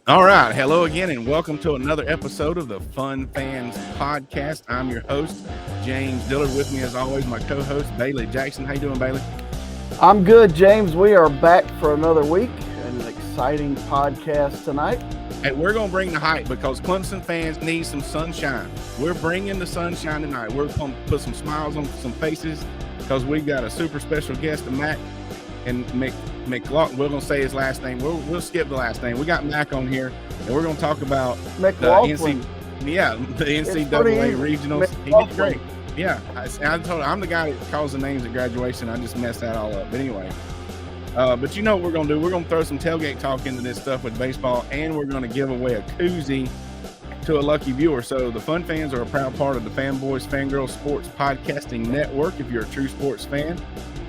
All right. Hello again, and welcome to another episode of the Fun Fans Podcast. I'm your host, James Dillard. With me, as always, my co-host, Bailey Jackson. How you doing, Bailey? I'm good, James. We are back for another week and an exciting podcast tonight. Hey, we're going to bring the hype because Clemson fans need some sunshine. We're bringing the sunshine tonight. We're going to put some smiles on some faces because we got a super special guest, Mac and McLaughlin. We're going to say his last name. We'll skip the last name. We got Mac on here, and we're going to talk about McLaughlin. the NCAA regionals. He did great. Yeah, I told him I'm the guy that calls the names at graduation. I just messed that all up. But anyway, but you know what we're going to do? We're going to throw some tailgate talk into this stuff with baseball, and we're going to give away a koozie to a lucky viewer. So the Fun Fans are a proud part of the Fanboys Fangirls Sports Podcasting Network. If you're a true sports fan,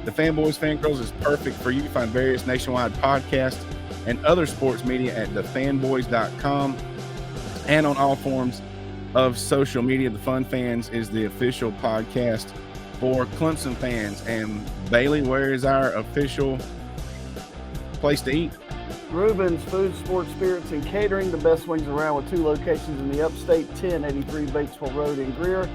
the Fanboys Fangirls is perfect for you. You can find various nationwide podcasts and other sports media at thefanboys.com and on all forms of social media. The Fun Fans is the official podcast for Clemson fans. And Bailey, where is our official place to eat? Reuben's Food, Sports, Spirits, and Catering, the best wings around, with 2 locations in the upstate, 1083 Batesville Road in Greer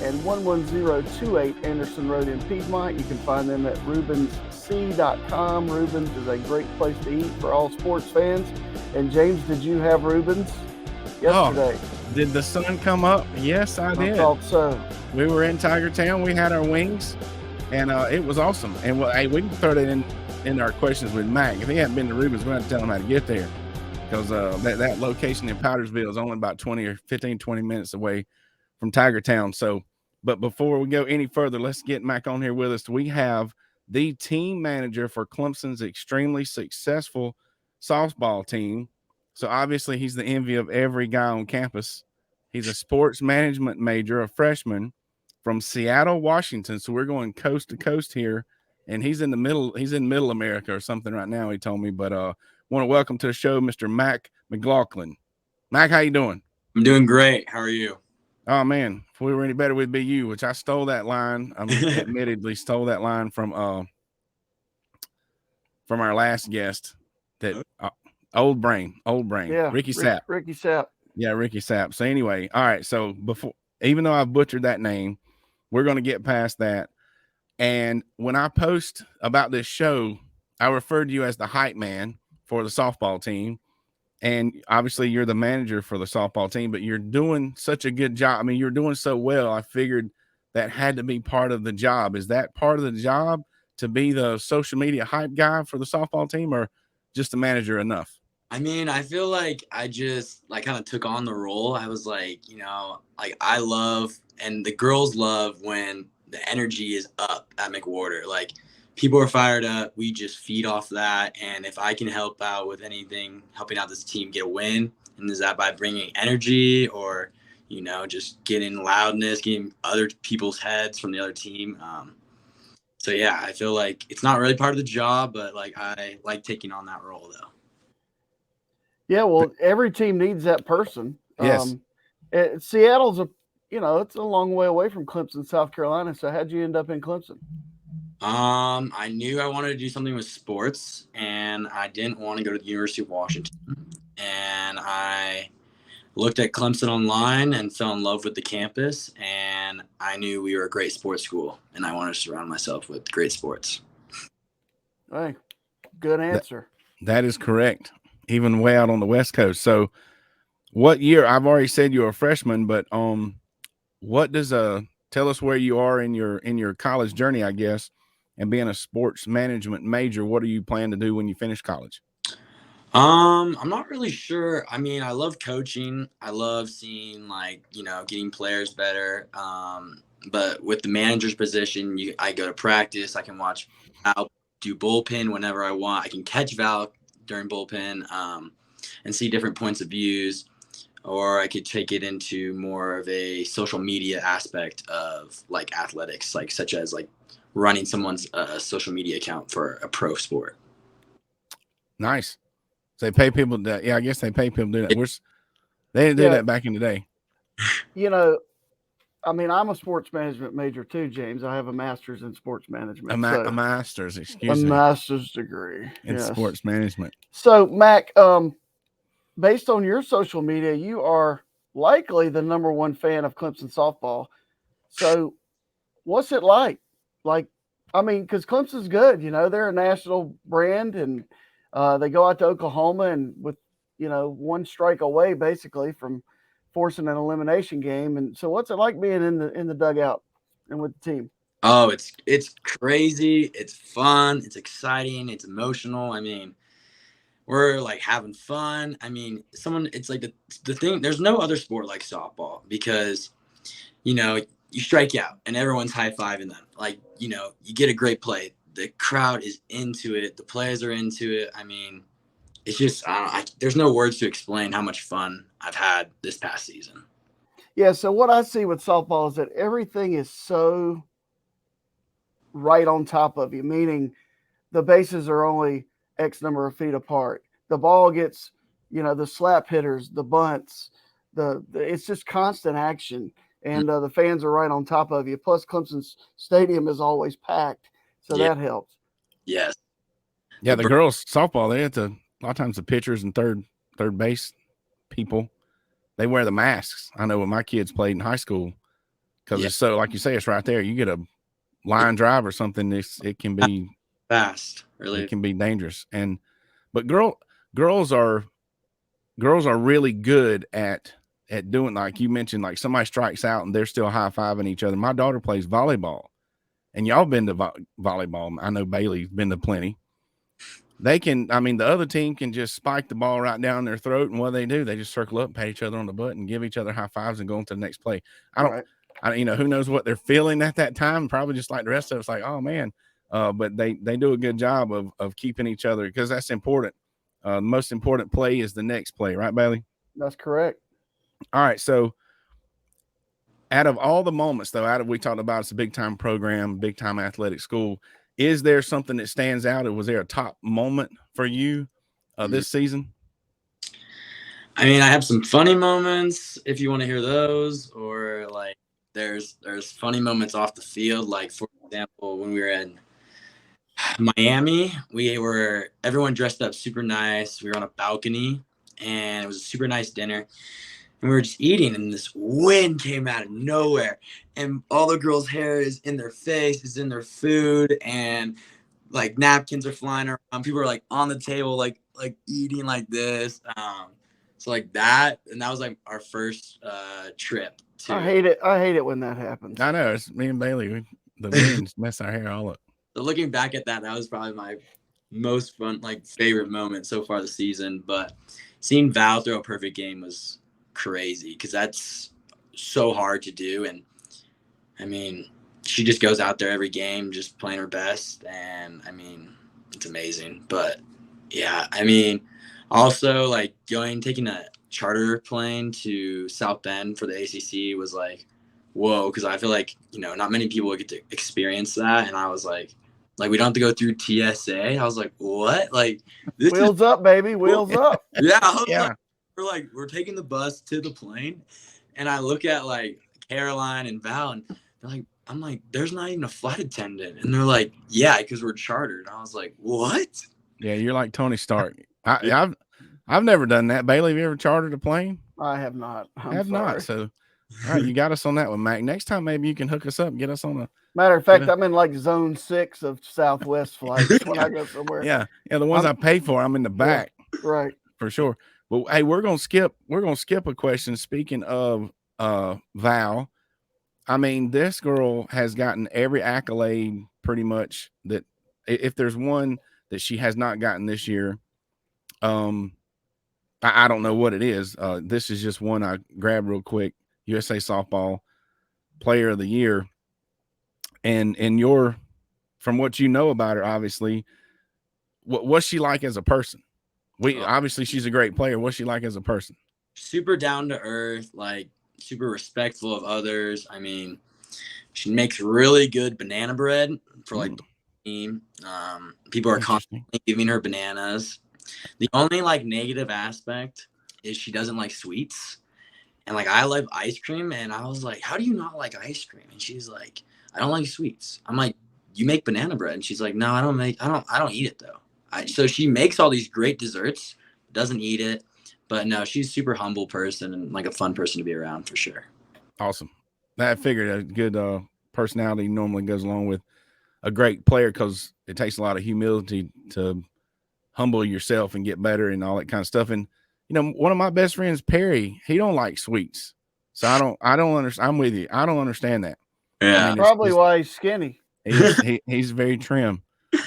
and 11028 Anderson Road in Piedmont. You can find them at reubensc.com. Reuben's is a great place to eat for all sports fans. And James, did you have Reuben's yesterday? Oh, did the sun come up? Yes, I did. I thought so. We were in Tiger Town. We had our wings, and it was awesome. And hey, we can throw that in our questions with Mac. If he hadn't been to Reuben's, we're going to tell him how to get there, because that location in Powdersville is only about 20 minutes away from Tiger Town. So, but before we go any further, let's get Mac on here with us. We have the team manager for Clemson's extremely successful softball team. So obviously he's the envy of every guy on campus. He's a sports management major, a freshman from Seattle, Washington. So we're going coast to coast here, and he's in middle America or something right now, he told me. But want to welcome to the show Mr. Mac McLaughlin. Mac, how you doing? I'm doing great. How are you? Oh man, if we were any better, we'd be you, which I stole that line. I admittedly stole that line from our last guest, that old brain. Yeah, Ricky Sapp. Ricky Sapp. Yeah, Ricky Sapp. So anyway, all right. So even though I've butchered that name, we're going to get past that. And when I post about this show, I referred to you as the hype man for the softball team. And obviously you're the manager for the softball team, but you're doing such a good job. I mean, you're doing so well. I figured that had to be part of the job. Is that part of the job, to be the social media hype guy for the softball team, or just the manager enough? I mean, I feel like I just kind of took on the role. I was like, I love, and the girls love, when the energy is up at McWhorter. Like, people are fired up. We just feed off that. And if I can help out with anything, helping out this team get a win, and is that by bringing energy or, just getting loudness, getting other people's heads from the other team. So yeah, I feel like it's not really part of the job, but I like taking on that role though. Yeah, well, every team needs that person. Yes. Seattle's it's a long way away from Clemson, South Carolina. So how'd you end up in Clemson? I knew I wanted to do something with sports, and I didn't want to go to the University of Washington. And I looked at Clemson online and fell in love with the campus, and I knew we were a great sports school, and I wanted to surround myself with great sports. Hey, good answer. That is correct. Even way out on the West Coast. So what year? I've already said you're a freshman, but what does tell us where you are in your college journey, I guess, and being a sports management major. What do you plan to do when you finish college? I'm not really sure. I mean, I love coaching. I love seeing getting players better. But with the manager's position, I go to practice. I can watch Val do bullpen whenever I want. I can catch Val during bullpen and see different points of views. Or I could take it into more of a social media aspect of athletics, such as running someone's social media account for a pro sport. Nice. So they pay people to, I guess they pay people to do that. They didn't do that back in the day. I mean, I'm a sports management major too, James. I have a master's in sports management. A master's, excuse me. A master's degree in sports management. So, Mac, based on your social media, you are likely the number one fan of Clemson softball. So, what's it like? Like, I mean, because Clemson's good, they're a national brand, and they go out to Oklahoma and with one strike away basically from forcing an elimination game. And so, what's it like being in the dugout and with the team? Oh, it's crazy. It's fun. It's exciting. It's emotional. I mean, we're like having fun. I mean, it's like the thing. There's no other sport like softball because, you strike out and everyone's high fiving them. Like, you get a great play. The crowd is into it. The players are into it. I mean, it's just, there's no words to explain how much fun I've had this past season. Yeah. So what I see with softball is that everything is so right on top of you, meaning the bases are only X number of feet apart. The ball gets, the slap hitters, the bunts, it's just constant action. And the fans are right on top of you. Plus, Clemson's stadium is always packed, so that helps. Yes. Yeah, the girls softball, they have to, a lot of times the pitchers and third base people, they wear the masks. I know when my kids played in high school, because it's so, like you say, it's right there. You get a line drive or something, it can be fast. Really, it can be dangerous. But girls are really good at doing, like you mentioned, like somebody strikes out and they're still high-fiving each other. My daughter plays volleyball, and y'all been to volleyball. I know Bailey's been to plenty. They can, the other team can just spike the ball right down their throat, and what they do, they just circle up, pat each other on the butt, and give each other high fives and go on to the next play. Who knows what they're feeling at that time? Probably just like the rest of us, like, oh man. But they do a good job of keeping each other, because that's important. The most important play is the next play, right, Bailey? That's correct. All right, so out of all the moments, though, we talked about it's a big-time program, big-time athletic school, is there something that stands out, or was there a top moment for you this season? I mean, I have some funny moments, if you want to hear those, or like there's funny moments off the field. Like, for example, when we were in Miami, everyone dressed up super nice. We were on a balcony, and it was a super nice dinner. And we were just eating, and this wind came out of nowhere, and all the girls' hair is in their face, is in their food, and like napkins are flying around. People are like on the table, like eating like this. So like that, and that was like our first trip. I hate it when that happens. I know, it's me and Bailey. The winds mess our hair all up. So looking back at that was probably my most fun, like favorite moment so far this season. But seeing Val throw a perfect game was crazy, because that's so hard to do. And I mean, she just goes out there every game just playing her best, and I mean, it's amazing. But yeah, I mean, also like taking a charter plane to South Bend for the ACC was like, whoa, because I feel like, not many people get to experience that. And I was like we don't have to go through TSA. I was like, what? Like, this wheels up, baby, wheels up. Yeah. We're taking the bus to the plane, and I look at like Caroline and Val, and they're like, I'm like, there's not even a flight attendant, and they're like, yeah, because we're chartered. And I was like, what? Yeah, you're like Tony Stark. I've never done that. Bailey, have you ever chartered a plane? I have not. I have not. So, all right, you got us on that one, Mac. Next time, maybe you can hook us up and get us on a. Matter of fact, I'm in like zone 6 of Southwest flights when I go somewhere. Yeah, the ones I pay for, I'm in the back. Yeah, right. For sure. But hey, we're gonna skip a question. Speaking of Val, I mean, this girl has gotten every accolade pretty much that, if there's one that she has not gotten this year, I don't know what it is. This is just one I grabbed real quick. USA Softball Player of the Year. And from what you know about her, obviously, what's she like as a person? Obviously she's a great player. What's she like as a person? Super down to earth, like super respectful of others. I mean, she makes really good banana bread for like the team. People are constantly giving her bananas. The only like negative aspect is she doesn't like sweets. And like, I love ice cream, and I was like, how do you not like ice cream? And she's like, I don't like sweets. I'm like, you make banana bread? And she's like, no, I don't eat it though. So she makes all these great desserts, doesn't eat it, But no, she's super humble person and like a fun person to be around for sure. Awesome. I figured a good personality normally goes along with a great player because it takes a lot of humility to humble yourself and get better and all that kind of stuff. And one of my best friends, Perry, he don't like sweets, so I don't understand. I'm with you. I don't understand that. Yeah, I mean, probably why he's skinny. He's very trim.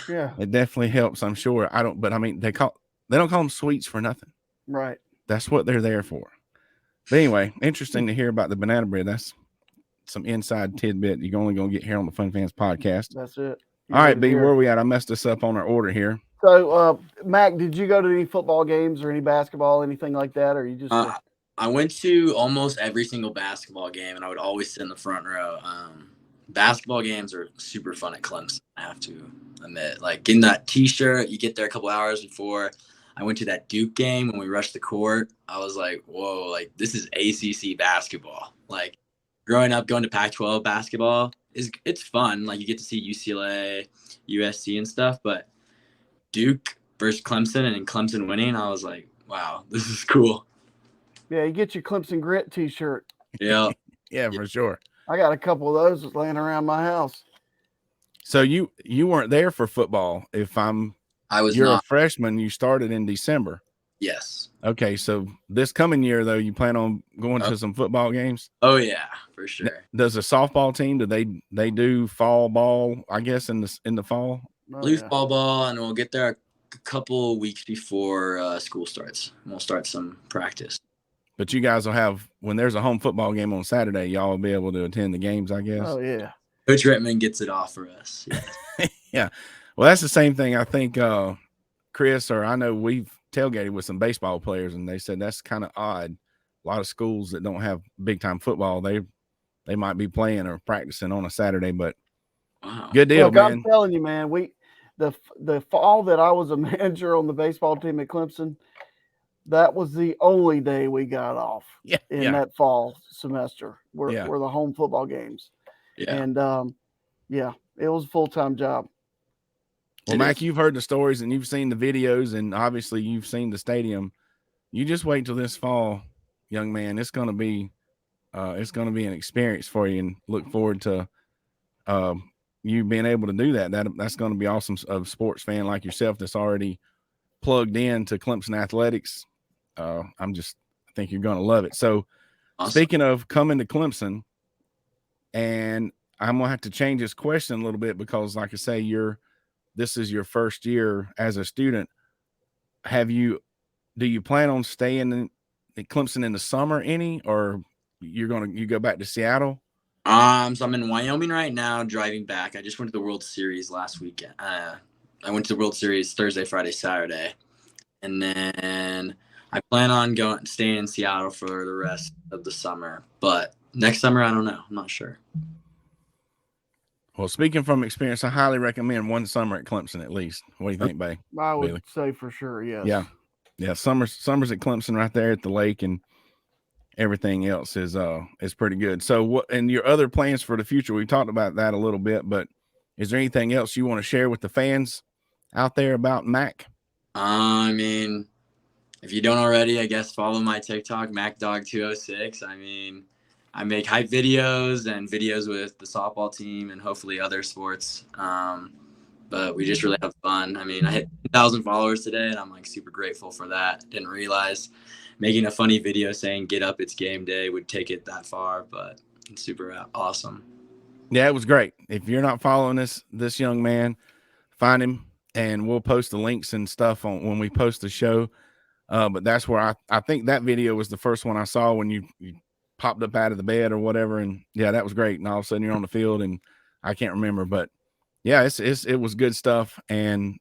Yeah, it definitely helps. I'm sure. But I mean, they don't call them sweets for nothing. Right. That's what they're there for. But anyway, interesting to hear about the banana bread. That's some inside tidbit you're only going to get here on the Fun Fans podcast. That's it. All right, B, where are we at? I messed this up on our order here. So, Mac, did you go to any football games or any basketball, anything like that, or you just? I went to almost every single basketball game, and I would always sit in the front row. Basketball games are super fun at Clemson, I have to admit. Like getting that T-shirt, you get there a couple hours before. I went to that Duke game when we rushed the court. I was like, whoa, like this is ACC basketball. Like growing up, going to Pac-12 basketball it's fun. Like you get to see UCLA, USC and stuff, but Duke versus Clemson and Clemson winning, I was like, wow, this is cool. Yeah, you get your Clemson Grit T-shirt. Yeah. Yeah, for sure. I got a couple of those laying around my house. So you weren't there for football. You're a freshman. You started in December. Yes. Okay, so this coming year though, you plan on going to some football games? Oh yeah, for sure. Does the softball team they do fall ball? I guess in the fall. Fall ball, and we'll get there a couple weeks before school starts. We'll start some practice. But you guys will have, when there's a home football game on Saturday, y'all will be able to attend the games, I guess. Oh yeah. Coach Redmond gets it off for us. Yeah. Yeah. Well, that's the same thing. I think Chris, or I know we've tailgated with some baseball players, and they said that's kind of odd. A lot of schools that don't have big time football, they might be playing or practicing on a Saturday, but wow. Good deal, Look, man. I'm telling you, man, the fall that I was a manager on the baseball team at Clemson, that was the only day we got off in that fall semester were the home football games. Yeah. And it was a full-time job. Well, Mac, you've heard the stories and you've seen the videos, and obviously you've seen the stadium. You just wait till this fall, young man. It's going to be an experience for you, and look forward to you being able to do that. That's going to be awesome. A sports fan like yourself that's already plugged in to Clemson athletics. I think you're going to love it. So awesome. Speaking of coming to Clemson, and I'm going to have to change this question a little bit because, like I say, this is your first year as a student. Do you plan on staying in Clemson in the summer or you go back to Seattle? So I'm in Wyoming right now, driving back. I just went to the World Series last weekend. I went to the World Series Thursday, Friday, Saturday. And then I plan on staying in Seattle for the rest of the summer. But next summer, I don't know. I'm not sure. Well, speaking from experience, I highly recommend one summer at Clemson at least. What do you think, Bay? I would say for sure, yes. Yeah. Yeah, summers at Clemson right there at the lake, and everything else is pretty good. So what, and your other plans for the future, we talked about that a little bit, but is there anything else you want to share with the fans out there about Mac? I mean, if you don't already, I guess follow my TikTok, MacDog206. I mean, I make hype videos and videos with the softball team and hopefully other sports. But we just really have fun. I mean, I hit 1,000 followers today, and I'm like super grateful for that. Didn't realize making a funny video saying "Get up, it's game day" would take it that far, but it's super awesome. Yeah, it was great. If you're not following this young man, find him, and we'll post the links and stuff on when we post the show. But that's where I think that video was the first one I saw when you popped up out of the bed or whatever, and yeah, that was great. And all of a sudden you're on the field, and I can't remember, but yeah, it was good stuff. And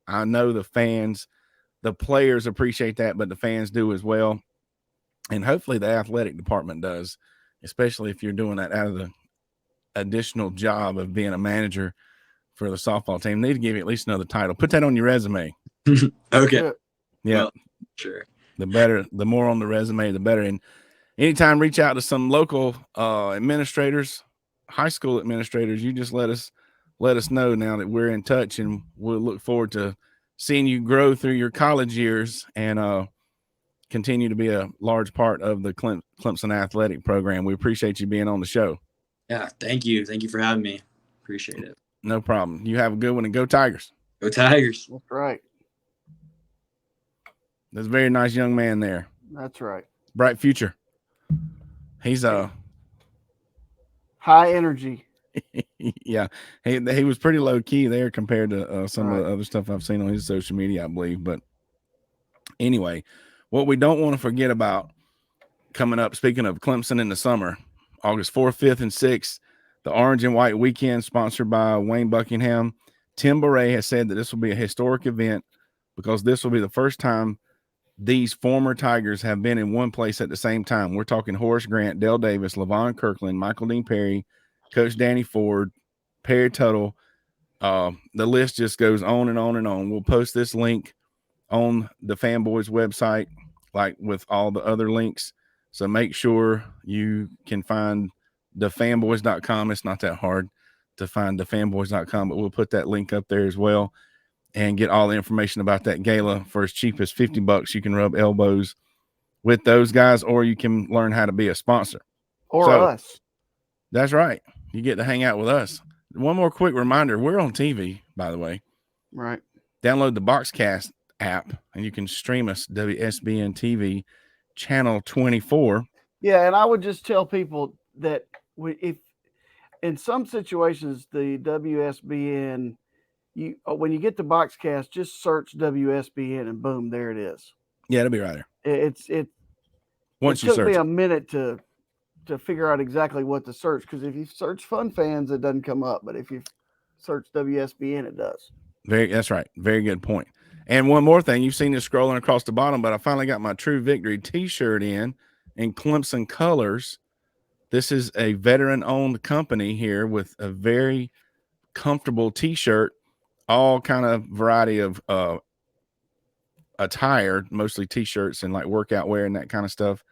I know the fans, the players appreciate that, but the fans do as well. And hopefully the athletic department does, especially if you're doing that out of the additional job of being a manager for the softball team. They need to give you at least another title. Put that on your resume. Okay. Yeah. Well, sure. The more on the resume, the better. And anytime reach out to some local administrators, high school administrators, you just let us know now that we're in touch, and we'll look forward to seeing you grow through your college years. And continue to be a large part of the Clemson athletic program. We appreciate you being on the show. Yeah, thank you. Thank you for having me. Appreciate it. No problem. You have a good one, and go Tigers. Go Tigers. That's right. That's a very nice young man there. That's right. Bright future. He's high energy. Yeah, he was pretty low key there compared to some of the other stuff I've seen on his social media, I believe. But anyway, what we don't want to forget about coming up, speaking of Clemson in the summer, August 4th, 5th, and 6th, the Orange and White Weekend sponsored by Wayne Buckingham. Tim Bourret has said that this will be a historic event because this will be the first time these former Tigers have been in one place at the same time. We're talking Horace Grant, Dale Davis, Levon Kirkland, Michael Dean Perry, Coach Danny Ford, Perry Tuttle. The list just goes on and on and on. We'll post this link on the Fanboys website, like with all the other links. So make sure you can find thefanboys.com. It's not that hard to find thefanboys.com, but we'll put that link up there as well and get all the information about that gala for as cheap as $50. You can rub elbows with those guys, or you can learn how to be a sponsor. Or us. That's right. You get to hang out with us. One more quick reminder. We're on TV, by the way. Right. Download the Boxcast app, and you can stream us, WSBN TV, channel 24. Yeah, and I would just tell people that if in some situations, the WSBN, when you get the Boxcast, just search WSBN and boom, there it is. Yeah, it'll be right there. It Once you took search me a minute to figure out exactly what to search, because if you search Fun Fans, it doesn't come up, but if you search WSBN, it does. That's right. Very good point. And one more thing, you've seen this scrolling across the bottom, but I finally got my True Victory t-shirt in Clemson colors. This is a veteran-owned company here with a very comfortable t-shirt, all kind of variety of attire, mostly t-shirts and like workout wear and that kind of stuff,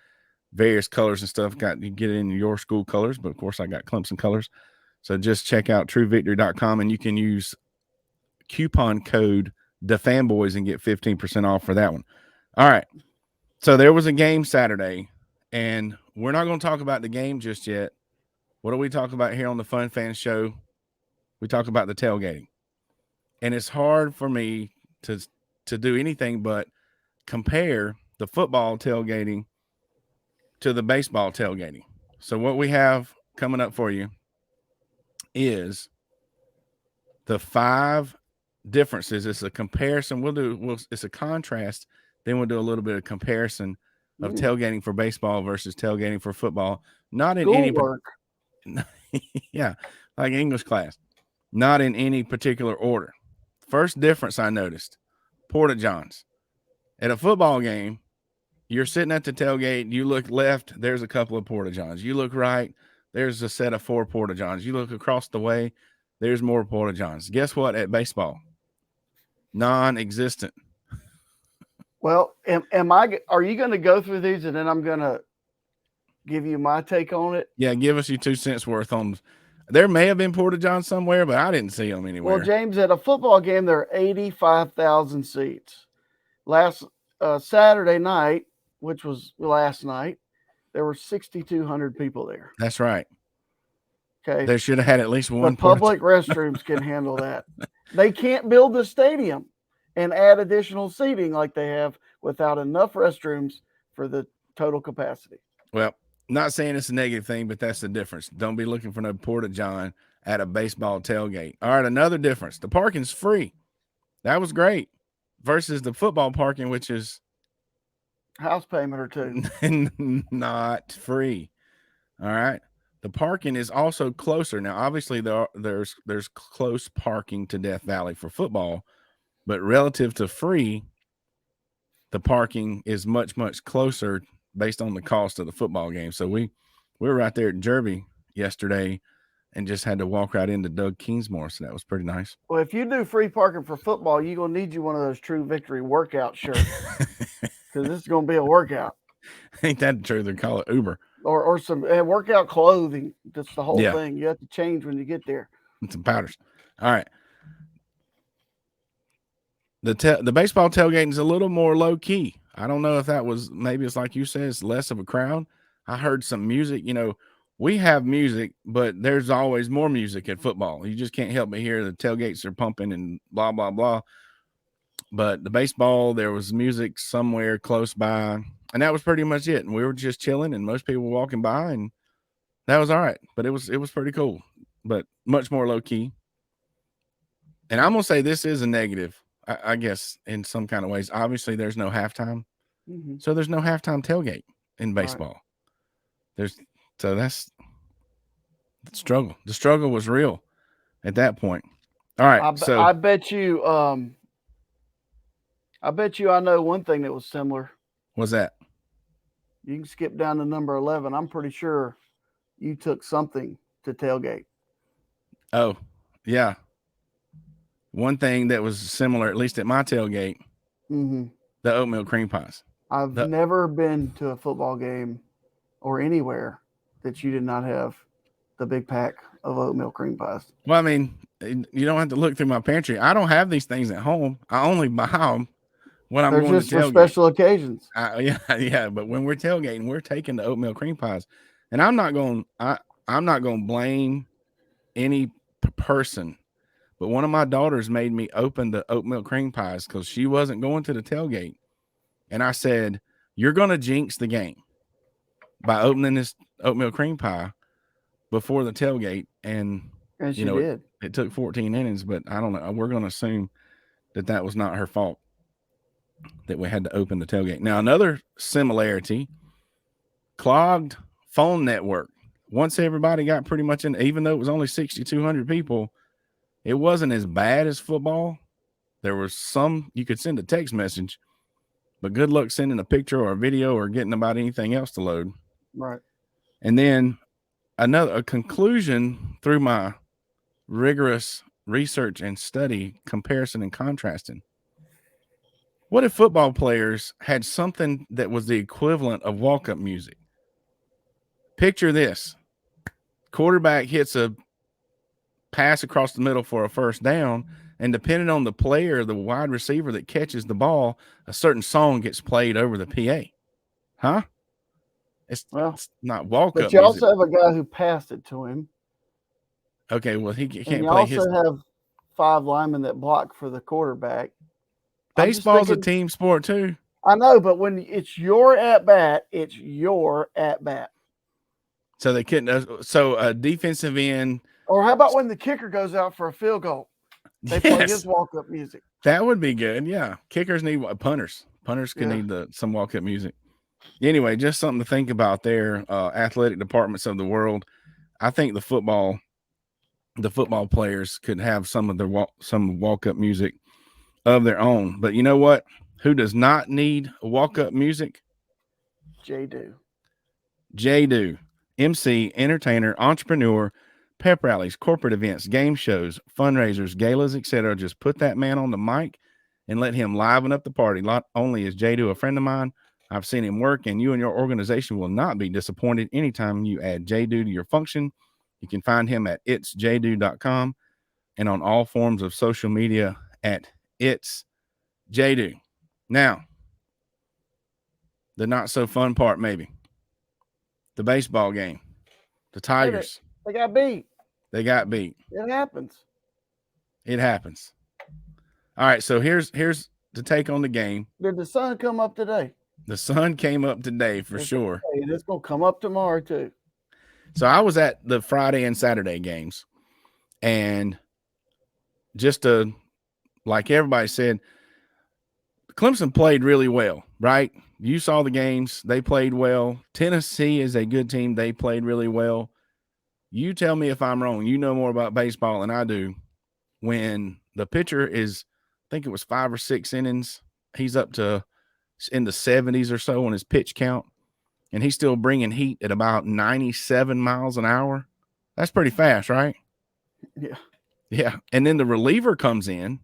various colors and stuff. You get it in your school colors, but of course I got Clemson colors. So just check out truevictory.com and you can use coupon code TheFanboys and get 15% off for that one. All right. So there was a game Saturday, and we're not going to talk about the game just yet. What do we talk about here on the Fun Fan Show? We talk about the tailgating. And it's hard for me to do anything but compare the football tailgating to the baseball tailgating. So what we have coming up for you is the 5 differences. It's a comparison. It's a contrast. Then we'll do a little bit of comparison of tailgating for baseball versus tailgating for football. Not in any work. Yeah, like English class. Not in any particular order. First difference I noticed, Porta Johns. At a football game, you're sitting at the tailgate, you look left, there's a couple of Porta Johns. You look right, there's a set of 4 Porta Johns. You look across the way, there's more Porta Johns. Guess what? At baseball, non-existent. Well, are you going to go through these and then I'm going to give you my take on it? Yeah, give us your 2 cents worth on. There may have been Porta Johns somewhere, but I didn't see them anywhere. Well, James, at a football game, there are 85,000 seats. Last Saturday night, which was last night, there were 6,200 people there. That's right. Okay. They should have had at least one. The public restrooms can handle that. They can't build the stadium and add additional seating like they have without enough restrooms for the total capacity. Well, not saying it's a negative thing, but that's the difference. Don't be looking for no Porta John at a baseball tailgate. All right, another difference. The parking's free. That was great. Versus the football parking, which is house payment or 2. Not free. All right. The parking is also closer. Now, obviously, there's close parking to Death Valley for football, but relative to free, the parking is much, much closer based on the cost of the football game. So we were right there at Derby yesterday and just had to walk right into Doug Kingsmore. So that was pretty nice. Well, if you do free parking for football, you're going to need one of those True Victory workout shirts because this is going to be a workout. Ain't that true? They call it Uber. Or some workout clothing. That's the whole thing. You have to change when you get there. And some powders. All right. The baseball tailgating is a little more low key. I don't know if that was, maybe it's like you said, it's less of a crowd. I heard some music. We have music, but there's always more music at football. You just can't help but hear the tailgates are pumping and blah, blah, blah. But the baseball, there was music somewhere close by, and that was pretty much it. And we were just chilling, and most people were walking by, and that was all right. But it was pretty cool, but much more low key. And I'm gonna say this is a negative, I guess, in some kind of ways. Obviously, there's no halftime, so there's no halftime tailgate in baseball. Right. That's the struggle. The struggle was real at that point. All right, I bet you. I bet you I know one thing that was similar. What's that? You can skip down to number 11. I'm pretty sure you took something to tailgate. Oh, yeah. One thing that was similar, at least at my tailgate, the oatmeal cream pies. I've never been to a football game or anywhere that you did not have the big pack of oatmeal cream pies. Well, I mean, you don't have to look through my pantry. I don't have these things at home. I only buy them when I'm going to tailgate. For special occasions. Yeah. But when we're tailgating, we're taking the oatmeal cream pies, and I'm not going to blame any person. But one of my daughters made me open the oatmeal cream pies because she wasn't going to the tailgate. And I said, you're going to jinx the game by opening this oatmeal cream pie before the tailgate. And she did. It took 14 innings, but I don't know. We're going to assume that was not her fault, that we had to open the tailgate. Now, another similarity, clogged phone network. Once everybody got pretty much in, even though it was only 6,200 people, it wasn't as bad as football. There was some, you could send a text message, but good luck sending a picture or a video or getting about anything else to load. Right. And then a conclusion through my rigorous research and study, comparison and contrasting. What if football players had something that was the equivalent of walk-up music? Picture this. Quarterback hits a pass across the middle for a first down, and depending on the player, the wide receiver that catches the ball, a certain song gets played over the PA. Huh? It's not walk-up music. But you also have a guy who passed it to him. Okay, well, he can't you play also have 5 linemen that block for the quarterback. Baseball's a team sport too. I know, but when it's your at-bat, it's your at-bat. So they couldn't. So a defensive end. Or how about when the kicker goes out for a field goal? They play his walk-up music. That would be good. Yeah, kickers need punters. Punters can need some walk-up music. Anyway, just something to think about there. Athletic departments of the world. I think the football players could have some of their walk-up music of their own. But you know what? Who does not need walk-up music? J-Do. J-Do. MC, entertainer, entrepreneur, pep rallies, corporate events, game shows, fundraisers, galas, etc. Just put that man on the mic and let him liven up the party. Not only is J-Do a friend of mine, I've seen him work, and you and your organization will not be disappointed anytime you add J-Do to your function. You can find him at itsjdo.com and on all forms of social media at itsjdo. Now, the not so fun part, maybe. The baseball game. The Tigers. They got beat. It happens. All right, so here's the take on the game. Did the sun come up today? The sun came up today for sure. And it's going to come up tomorrow too. So I was at the Friday and Saturday games, and just like everybody said, Clemson played really well, right? You saw the games. They played well. Tennessee is a good team. They played really well. You tell me if I'm wrong. You know more about baseball than I do. When the pitcher is, I think it was 5 or 6 innings, he's up to in the 70s or so on his pitch count, and he's still bringing heat at about 97 miles an hour. That's pretty fast, right? Yeah. Yeah. And then the reliever comes in,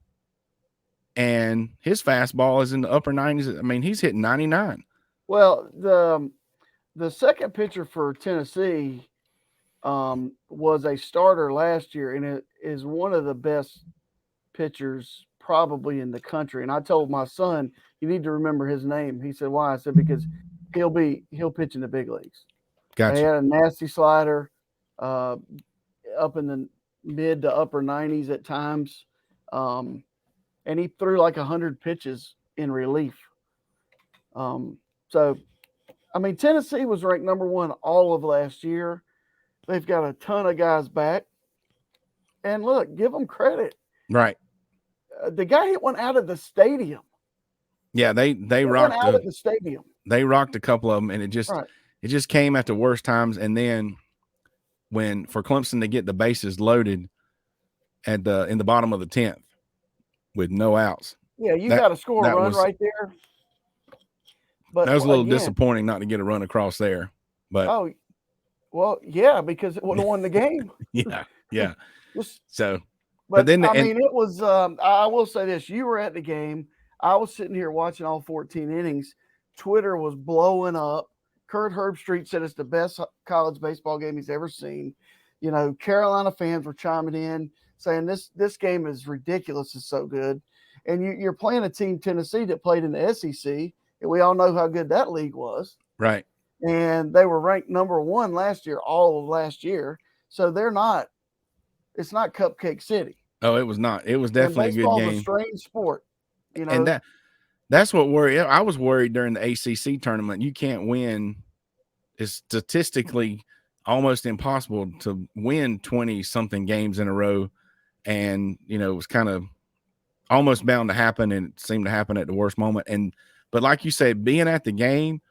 and his fastball is in the upper 90s. I mean, he's hitting 99. Well, the second pitcher for Tennessee was a starter last year, and it is one of the best pitchers probably in the country. And I told my son, you need to remember his name. He said, why? I said, because he'll pitch in the big leagues. Gotcha. He had a nasty slider, up in the mid to upper 90s at times. And he threw like 100 pitches in relief. So, I mean, Tennessee was ranked number 1 all of last year. They've got a ton of guys back. And look, give them credit. Right. The guy hit one out of the stadium. Yeah, they rocked out of the stadium. They rocked a couple of them, and it just came at the worst times. And then when for Clemson to get the bases loaded in the bottom of the 10th with no outs. Yeah, you got to score a run right there. But that was a little disappointing not to get a run across there. But yeah, because it would have won the game. yeah. So, but then I mean, it was. I will say this: you were at the game. I was sitting here watching all 14 innings. Twitter was blowing up. Kurt Herbstreit said it's the best college baseball game he's ever seen. You know, Carolina fans were chiming in saying this game is ridiculous. It's so good. And you're playing a team, Tennessee, that played in the SEC. And we all know how good that league was. Right. And they were ranked number 1 last year, all of last year. So it's not Cupcake City. Oh, it was not. It was definitely a good game. Baseball's a strange sport. You know? And that's what worried. I was worried during the ACC tournament. You can't win. It's statistically almost impossible to win 20-something games in a row. And, you know, it was kind of almost bound to happen, and it seemed to happen at the worst moment. But like you said, being at the game,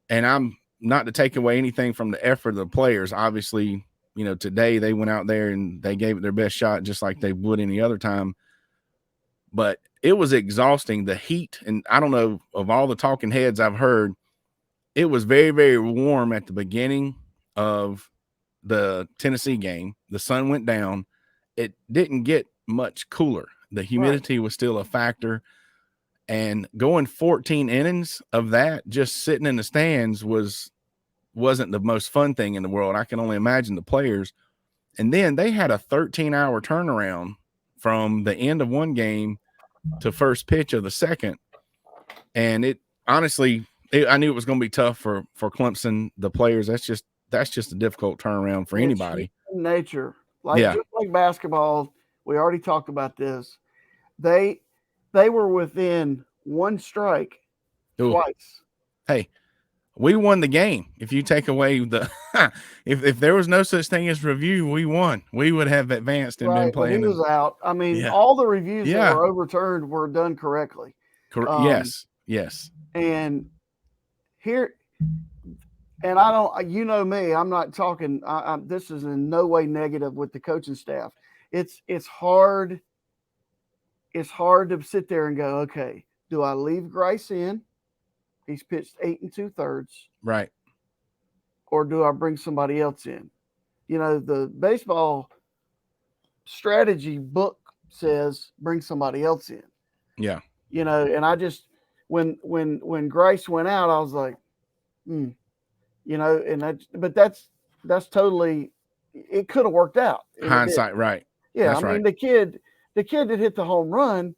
and I'm not to take away anything from the effort of the players. Obviously, you know, today they went out there and they gave it their best shot just like they would any other time. But it was exhausting, the heat. And I don't know, of all the talking heads I've heard, it was very, very warm at the beginning of the Tennessee game. The sun went down. It didn't get much cooler. The humidity was still a factor. And going 14 innings of that, just sitting in the stands wasn't the most fun thing in the world. I can only imagine the players. And then they had a 13-hour turnaround from the end of one game to first pitch of the second. And it honestly, I knew it was going to be tough for Clemson, the players. That's just a difficult turnaround for anybody. Nature. Just like basketball, we already talked about this. They were within 1 strike twice. Hey, we won the game. If you take away if there was no such thing as review, we won. We would have advanced and been playing. He was out. I mean, all the reviews that were overturned were done correctly. Yes. And here, and I don't, you know me, I'm not talking. This is in no way negative with the coaching staff. It's hard. It's hard to sit there and go, okay, do I leave Grice in? He's pitched 8 2/3. Right. Or do I bring somebody else in? You know, the baseball strategy book says bring somebody else in. Yeah. You know, and I just, when Grice went out, I was like, you know, but that's totally, it could have worked out. Hindsight, right. Yeah. That's mean, the kid that hit the home run,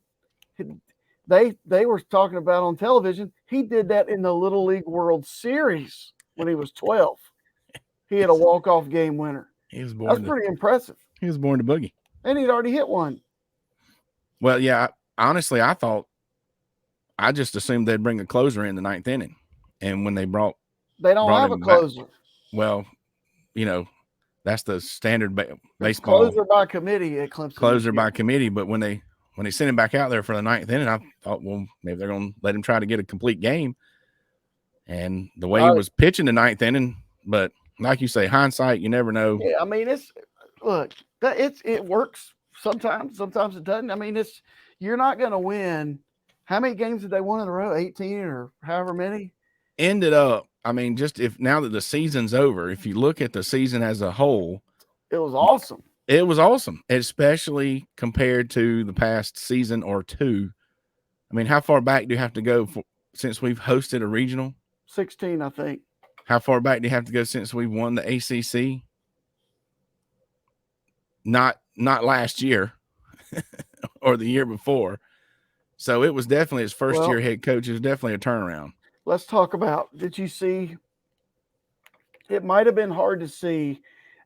they were talking about on television. He did that in the Little League World Series when he was 12. He had a walk-off game winner. That's pretty impressive. He was born to boogie. And he'd already hit one. Well, yeah, honestly, I just assumed they'd bring a closer in the 9th inning. And when they don't have a closer. Well, you know, that's the standard baseball. Closer by committee at Clemson. Closer by committee, but when they sent him back out there for the 9th inning, I thought, well, maybe they're going to let him try to get a complete game. And the way he was pitching the 9th inning, but like you say, hindsight, you never know. Yeah, I mean, it works sometimes it doesn't. I mean, you're not going to win. How many games did they win in a row? 18 or however many? Ended up, I mean, just now that the season's over, if you look at the season as a whole, it was awesome. It was awesome, especially compared to the past season or two. I mean, how far back do you have to go since we've hosted a regional? 16, I think. How far back do you have to go since we won the ACC? Not last year. or the year before. So it was definitely his first year head coach. It was definitely a turnaround. Let's talk about, did you see, it might have been hard to see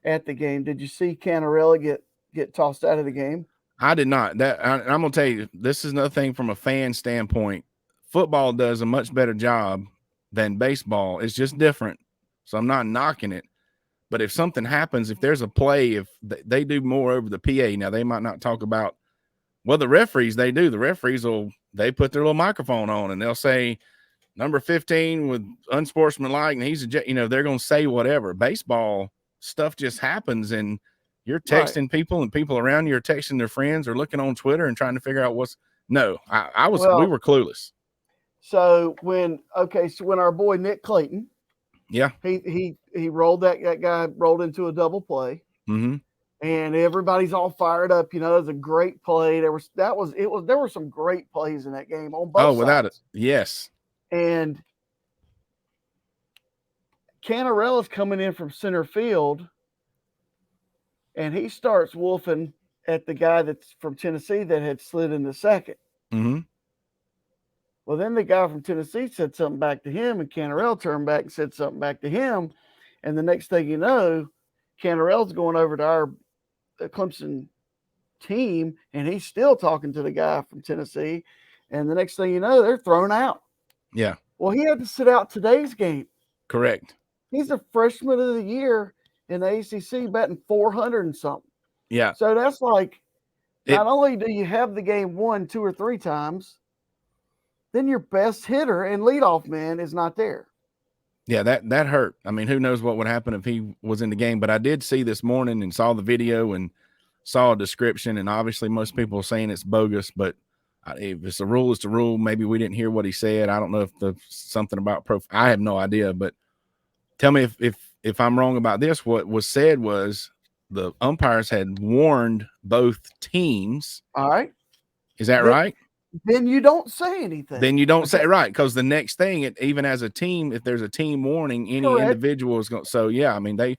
at the game. Did you see Canarella get tossed out of the game? I did not. I'm going to tell you, this is another thing from a fan standpoint. Football does a much better job than baseball. It's just different. So I'm not knocking it. But if something happens, if there's a play, if they do more over the PA, now they might not talk about, well, the referees, they do. The referees they put their little microphone on and they'll say number 15 with unsportsmanlike, and he's they're going to say whatever. Baseball stuff just happens, and you're texting people, and people around you are texting their friends or looking on Twitter and trying to figure out we were clueless. So when our boy Nick Clayton, he rolled that guy rolled into a double play, and everybody's all fired up. It was a great play. There were some great plays in that game on both sides. Without it, yes. And Canarella's coming in from center field, and he starts wolfing at the guy that's from Tennessee that had slid into second. Mm-hmm. Well, then the guy from Tennessee said something back to him, and Canarella turned back and said something back to him. And the next thing you know, Canarella's going over to our Clemson team, and he's still talking to the guy from Tennessee. And the next thing you know, they're thrown out. Yeah. Well, he had to sit out today's game. Correct. He's a freshman of the year in the ACC, batting 400 and something. Yeah. So that's like, not only do you have the game won 2 or 3 times, then your best hitter and leadoff man is not there. Yeah, that hurt. I mean, who knows what would happen if he was in the game. But I did see this morning and saw the video and saw a description, and obviously most people are saying it's bogus, but if it's a rule, it's a rule. Maybe we didn't hear what he said. I don't know if something about I have no idea, but tell me if I'm wrong about this. What was said was the umpires had warned both teams. All right. Is that right? Then you don't say anything. Then you don't say right, because the next thing, even as a team, if there's a team warning, any individual is going. So yeah, I mean the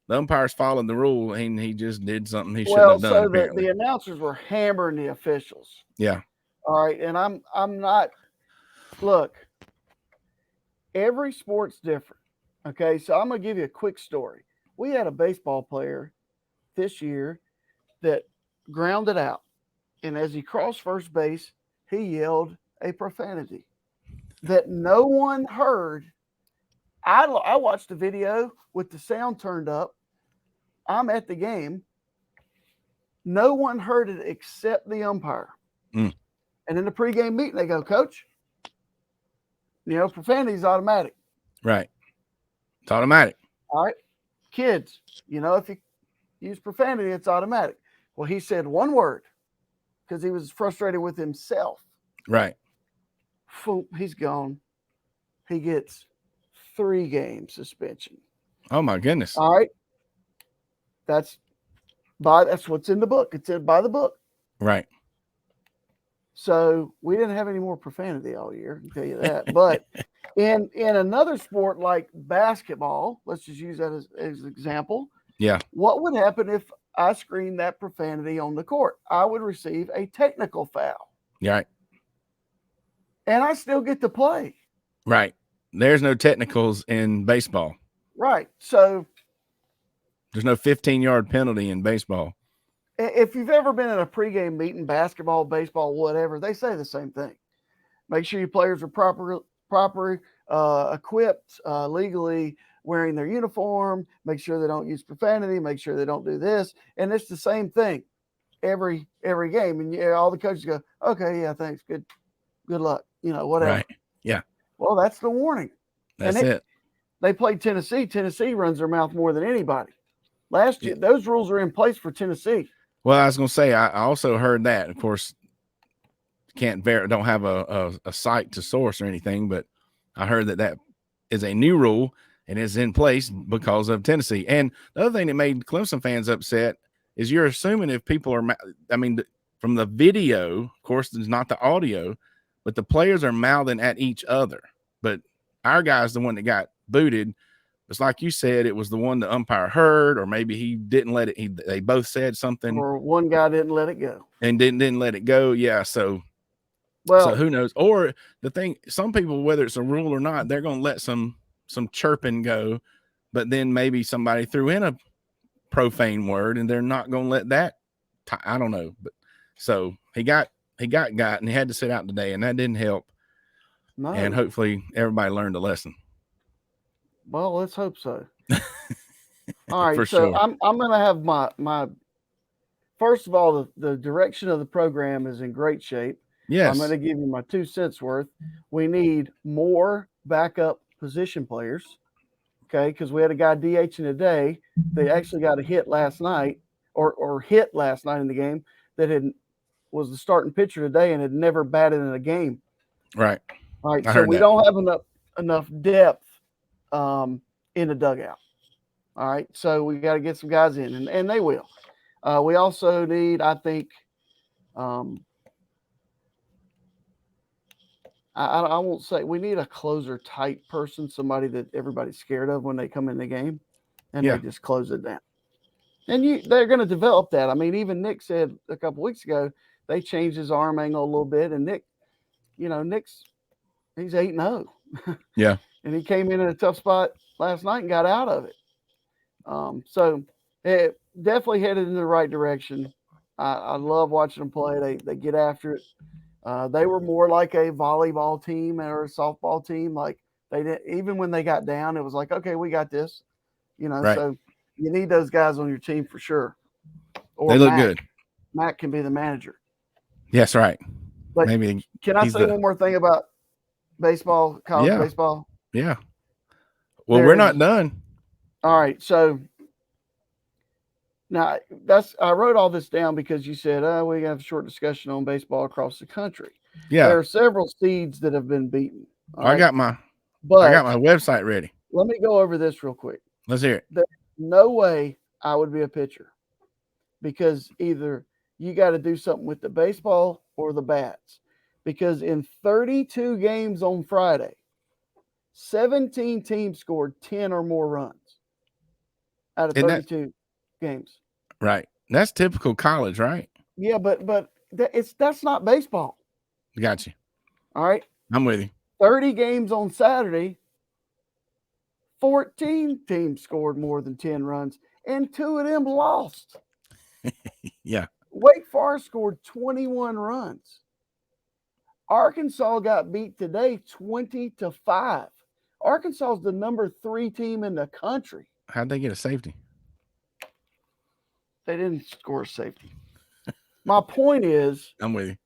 umpires followed the rule, and he just did something he shouldn't have done. So the announcers were hammering the officials. Yeah. All right, and I'm not. Look, every sport's different. Okay, so I'm gonna give you a quick story. We had a baseball player this year that grounded out, and as he crossed first base, he yelled a profanity that no one heard. I watched the video with the sound turned up. I'm at the game. No one heard it except the umpire. And in the pregame meeting, they go, Coach, profanity is automatic. Right. It's automatic. All right. Kids, if you use profanity, it's automatic. Well, he said one word because he was frustrated with himself. Right. He's gone. He gets 3-game suspension. Oh my goodness. All right. That's what's in the book. It's by the book. Right. So we didn't have any more profanity all year, I can tell you that. But in another sport like basketball, let's just use that as an example. Yeah. What would happen if I screamed that profanity on the court? I would receive a technical foul. Right. And I still get to play. Right. There's no technicals in baseball. Right. So there's no 15-yard penalty in baseball. If you've ever been in a pregame meeting, basketball, baseball, whatever, they say the same thing. Make sure your players are properly equipped, legally wearing their uniform. Make sure they don't use profanity. Make sure they don't do this. And it's the same thing every game. And all the coaches go, okay, yeah, thanks. Good luck. Whatever. Right. Yeah. Well, that's the warning. That's it. They played Tennessee. Tennessee runs their mouth more than anybody. Last year, those rules are in place for Tennessee. Well, I was going to say, I also heard that. Of course, don't have a site to source or anything, but I heard that is a new rule and is in place because of Tennessee. And the other thing that made Clemson fans upset is you're assuming if people are, from the video, of course, it's not the audio, but the players are mouthing at each other. But our guy's the one that got booted. it's like you said, it was the one the umpire heard, or maybe he didn't let it. They both said something, or one guy didn't let it go and didn't let it go. Yeah, so who knows? Or the thing, some people, whether it's a rule or not, they're going to let some chirping go, but then maybe somebody threw in a profane word, and they're not going to let that. I don't know, but so he got and he had to sit out today, and that didn't help. No. And hopefully everybody learned a lesson. Well, let's hope so. All right, For so sure. I'm going to have my first of all, the direction of the program is in great shape. Yes. I'm going to give you my 2 cents worth. We need more backup position players, okay, because we had a guy DHing today. They actually got a hit last night, or hit last night in the game that was the starting pitcher today and had never batted in a game. Right. All right, so we don't have enough depth in the dugout. All right, so we got to get some guys in, and they will. We also need, I think, I won't say we need a closer type person, somebody that everybody's scared of when they come in the game, and they just close it down. And they're going to develop that. I mean, even Nick said a couple weeks ago they changed his arm angle a little bit, and Nick's he's 8-0. Yeah. And he came in a tough spot last night and got out of it. So it definitely headed in the right direction. I love watching them play. They get after it. They were more like a volleyball team or a softball team. Like they did, even when they got down, it was like, okay, we got this. Right. So you need those guys on your team for sure. Or they look good. Matt can be the manager. Yes, right. But maybe can I say one more thing about baseball, college baseball? Yeah. Well, we're not done. All right. So now I wrote all this down because you said, we have a short discussion on baseball across the country. Yeah. There are several seeds that have been beaten. I got my website ready. Let me go over this real quick. Let's hear it. There's no way I would be a pitcher because either you got to do something with the baseball or the bats. Because in 32 games on Friday, 17 teams scored 10 or more runs out of 32 games. Right. That's typical college, right? Yeah, but that's not baseball. Got you. All right. I'm with you. 30 games on Saturday, 14 teams scored more than 10 runs, and 2 of them lost. Yeah. Wake Forest scored 21 runs. Arkansas got beat today 20-5. Arkansas is the number 3 team in the country. How'd they get a safety? They didn't score a safety. My point is, I'm with you.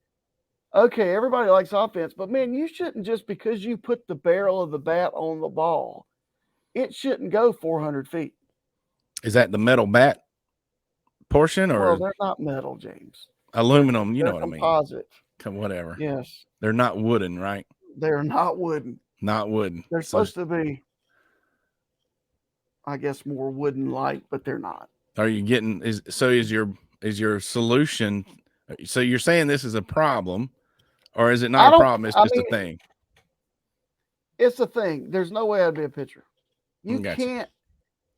Okay, everybody likes offense, but man, you shouldn't just because you put the barrel of the bat on the ball, it shouldn't go 400 feet. Is that the metal bat portion, or? Well, they're not metal, James. Aluminum, you they're know what composite. I mean. Whatever. Yes. They're not wooden, right? They're not wooden. Not wooden. They're supposed to be, I guess, more wooden-like, but they're not. Are you getting is your solution? So you're saying this is a problem, or is it not a problem? It's just a thing. It's a thing. There's no way I'd be a pitcher. You can't.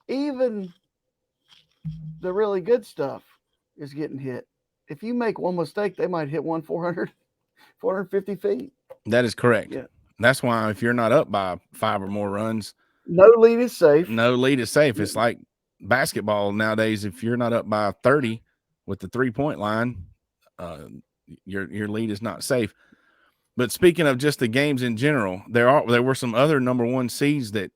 Even the really good stuff is getting hit. If you make one mistake, they might hit 450 feet. That is correct. Yeah. That's why if you're not up by 5 or more runs, no lead is safe. No lead is safe. It's like basketball nowadays. If you're not up by 30 with the 3-point line, your lead is not safe. But speaking of just the games in general, there were some other number 1 seeds that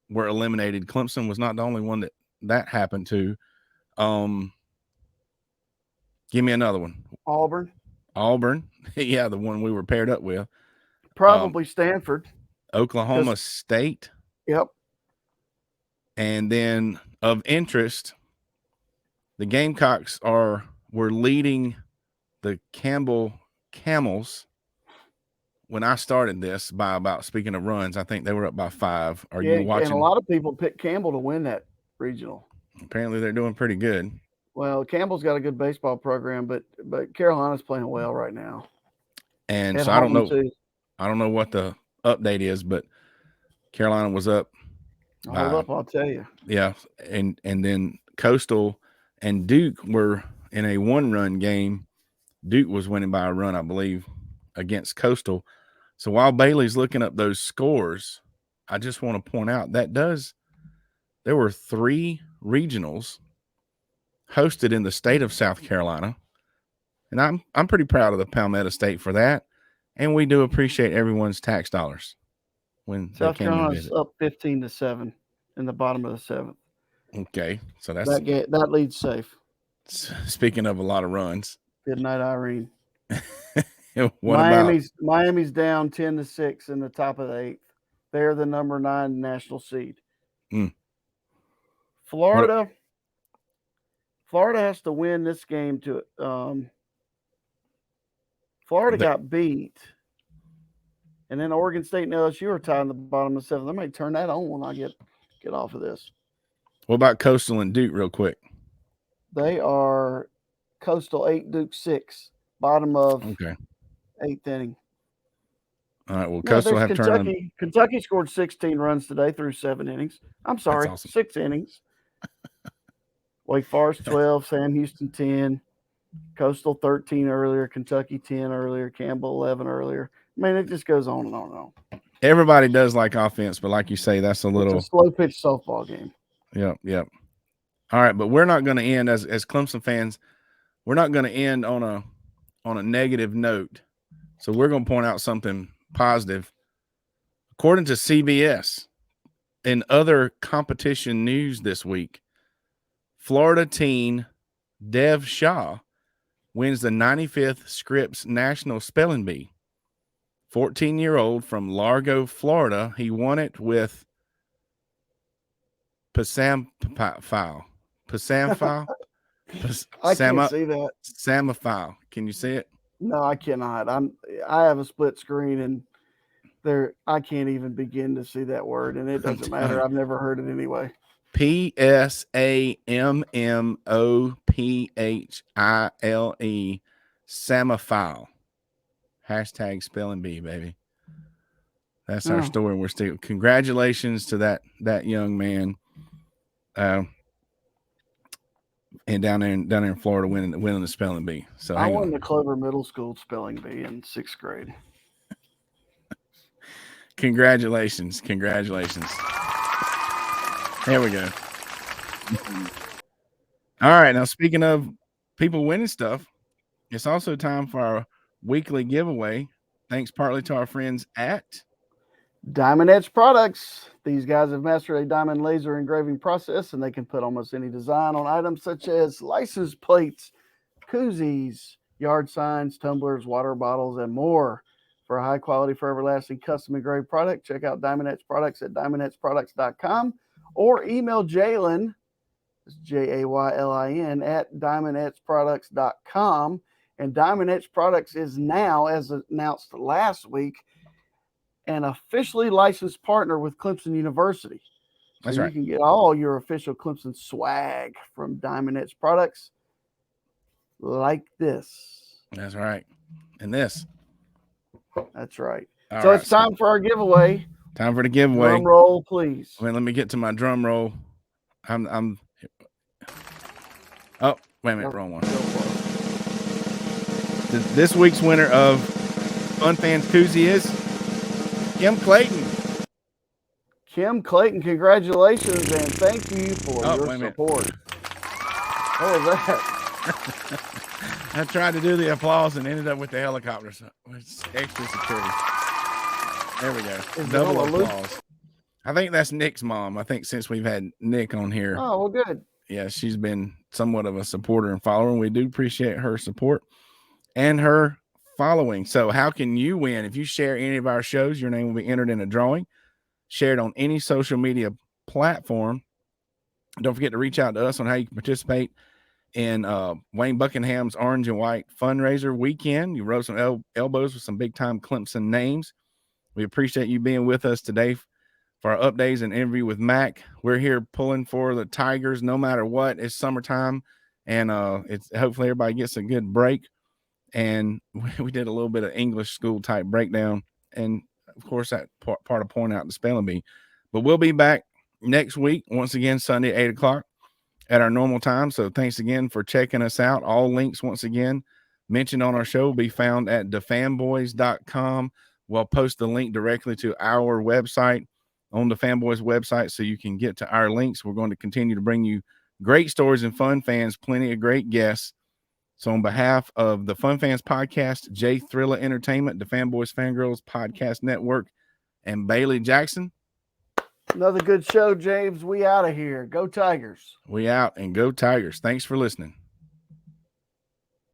were eliminated. Clemson was not the only one that happened to. Give me another one. Auburn. Yeah, the one we were paired up with. Probably Stanford. Oklahoma State. Yep. And then of interest, the Gamecocks were leading the Campbell Camels when I started this by about, speaking of runs, I think they were up by 5. Are you watching? And a lot of people picked Campbell to win that regional. Apparently they're doing pretty good. Well, Campbell's got a good baseball program, but Carolina's playing well right now. And so I don't know what the update is, but Carolina was up Hold up, I'll tell you. Yeah, and then Coastal and Duke were in a 1-run game. Duke was winning by a run, I believe, against Coastal. So while Bailey's looking up those scores, I just want to point out there were 3 regionals hosted in the state of South Carolina, and I'm pretty proud of the Palmetto State for that. And we do appreciate everyone's tax dollars when South they came and Carolina's visit. up 15-7 in the bottom of the 7th. Okay, so that's that leads safe. Speaking of a lot of runs. Good night, Irene. What about Miami's down 10-6 in the top of the 8th. They're the number 9 national seed. Florida has to win this game to Florida got beat. And then Oregon State and LSU are tied in the bottom of the 7th. I might turn that on when I get off of this. What about Coastal and Duke real quick? They are Coastal 8, Duke 6, bottom of 8th inning. All right, well, Coastal have turned on. Kentucky scored 16 runs today through 7 innings. I'm sorry, awesome. 6 innings. Wake Forest 12, Sam Houston 10, Coastal 13 earlier, Kentucky 10 earlier, Campbell 11 earlier. I mean, it just goes on and on and on. Everybody does like offense, but like you say, that's a slow pitch softball game. Yep. All right, but we're not going to end as Clemson fans. We're not going to end on a negative note. So we're going to point out something positive. According to CBS, in other competition news this week, Florida teen Dev Shaw wins the 95th Scripps National Spelling Bee. 14-year-old from Largo, Florida. He won it with Pasamphile. I can't see that. Samaphile. Can you see it? No, I cannot. I have a split screen and I can't even begin to see that word, and it doesn't matter. I've never heard it anyway. P-S-A-M-M-O-P-H-I-L-E. Samaphile. Hashtag spelling bee, baby. That's our story. We're still congratulations to that young man. And down there in Florida winning the spelling bee. So I won the Clover Middle School spelling bee in 6th grade. Congratulations. There we go. All right. Now, speaking of people winning stuff, it's also time for our weekly giveaway. Thanks partly to our friends at Diamond Edge Products. These guys have mastered a diamond laser engraving process, and they can put almost any design on items such as license plates, koozies, yard signs, tumblers, water bottles, and more. For a high-quality, forever lasting, custom engraved product, check out Diamond Edge Products at diamondedgeproducts.com or email Jaylin, Jaylin, at diamondedgeproducts.com. And Diamond Edge Products is now, as announced last week, an officially licensed partner with Clemson University. So you can get all your official Clemson swag from Diamond Edge Products like this. That's right. And this. That's right. So it's time for our giveaway. Time for the giveaway. Drum roll, please. Wait, let me get to my drum roll. Oh, wait a minute, wrong one. This week's winner of Fun Fans Koozie is Kim Clayton. Kim Clayton, congratulations and thank you for your support. What was that? I tried to do the applause and ended up with the helicopters. It's extra security. There we go. Double applause. I think that's Nick's mom. I think since we've had Nick on here. Oh, well, good. Yeah, she's been somewhat of a supporter and follower, and we do appreciate her support and her following. So how can you win? If you share any of our shows, your name will be entered in a drawing. Share it on any social media platform. Don't forget to reach out to us on how you can participate in Wayne Buckingham's Orange and White fundraiser weekend. You rub some elbows with some big-time Clemson names. We appreciate you being with us today for our updates and interview with Mac. We're here pulling for the Tigers no matter what. It's summertime, and it's hopefully everybody gets a good break. And we did a little bit of English school type breakdown, and of course that part of pointing out the spelling bee. But we'll be back next week, once again, Sunday, 8 o'clock at our normal time. So thanks again for checking us out. All links, once again, mentioned on our show will be found at thefanboys.com. We'll post the link directly to our website on the Fanboys website so you can get to our links. We're going to continue to bring you great stories and fun fans, plenty of great guests. So on behalf of the Fun Fans Podcast, Jay Thrilla Entertainment, the Fanboys Fangirls Podcast Network, and Bailey Jackson. Another good show, James. We out of here. Go Tigers. We out, and go Tigers. Thanks for listening.